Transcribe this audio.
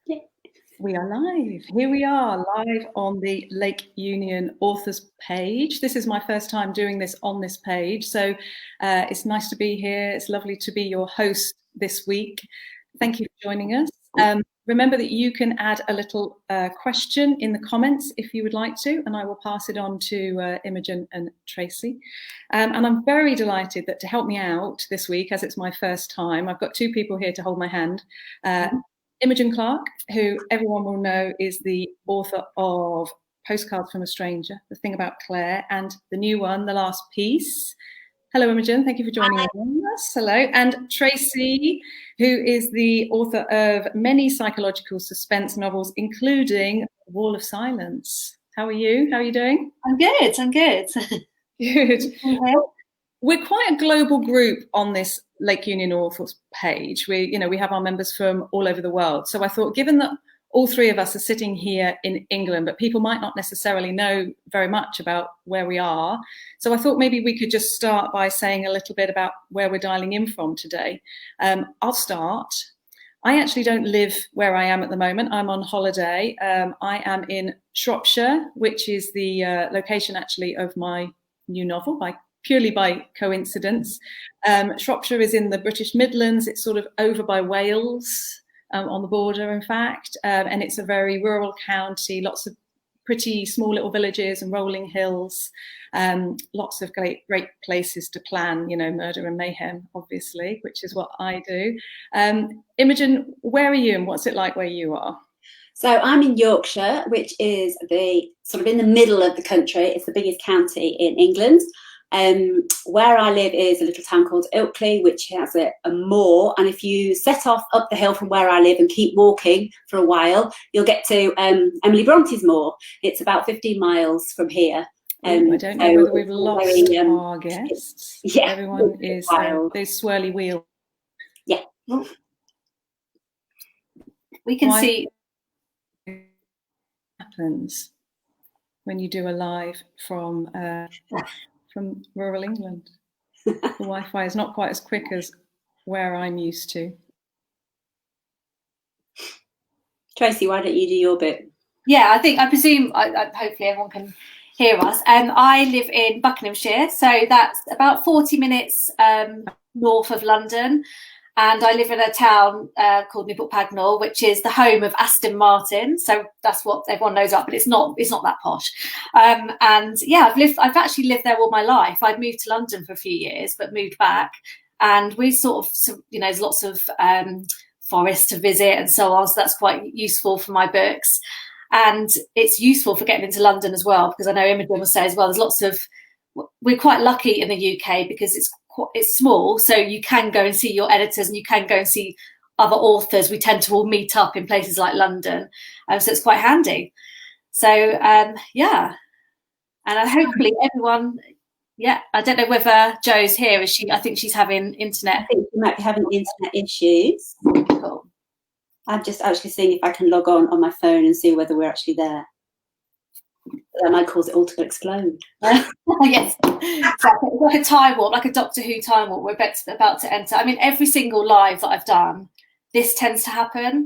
Yeah. We are live. Here we are, live on the Lake Union authors page. This is my first time doing this on this page, so it's nice to be here. It's lovely to be your host this week. Thank you for joining us. Remember that you can add a little question in the comments if you would like to, and I will pass it on to Imogen and Tracy. And I'm very delighted that to help me out this week, as it's my first time, I've got two people here to hold my hand. Imogen Clark, who everyone will know is the author of Postcards from a Stranger, The Thing About Claire, and the new one, The Last Piece. Hello, Imogen. Thank you for joining us. Hello. And Tracy, who is the author of many psychological suspense novels, including Wall of Silence. How are you? How are you doing? I'm good. I'm good. Good. We're quite a global group on this Lake Union authors page. We have our members from all over the world. So I thought, given that all three of us are sitting here in England, but people might not necessarily know very much about where we are. So I thought maybe we could just start by saying a little bit about where we're dialing in from today. I'll start. I actually don't live where I am at the moment. I'm on holiday. I am in Shropshire, which is the location actually of my new novel, purely by coincidence. Shropshire is in the British Midlands. It's sort of over by Wales, on the border, in fact. And it's a very rural county, lots of pretty small little villages and rolling hills, lots of great places to plan, murder and mayhem, obviously, which is what I do. Imogen, where are you and what's it like where you are? So I'm in Yorkshire, which is the sort of in the middle of the country. It's the biggest county in England. Where I live is a little town called Ilkley, which has a moor, and if you set off up the hill from where I live and keep walking for a while, you'll get to Emily Bronte's moor. It's about 15 miles from here. I don't know whether we've lost our guests. Yeah, everyone is those swirly wheels. Yeah, we can see happens when you do a live from rural England. The Wi-Fi is not quite as quick as where I'm used to. Tracy, why don't you do your bit? Yeah, I presume hopefully everyone can hear us. I live in Buckinghamshire, so that's about 40 minutes north of London. And I live in a town called Newport Pagnell, which is the home of Aston Martin. So that's what everyone knows up, but it's not that posh. And yeah, I've actually lived there all my life. I'd moved to London for a few years, but moved back. And we sort of, there's lots of forests to visit and so on. So that's quite useful for my books. And it's useful for getting into London as well, because I know Imogen will say as well, we're quite lucky in the UK because it's small, so you can go and see your editors and you can go and see other authors. We tend to all meet up in places like London, so it's quite handy. So yeah, and hopefully everyone. Yeah, I don't know whether Jo's here. Is she? I think she's having internet. I think she might be having internet issues. Cool. I'm just actually seeing if I can log on my phone and see whether we're actually there. That might cause it all to explode. Yes, so it's like a time warp, like a Doctor Who time warp. We're about to enter. I mean, every single live that I've done, this tends to happen.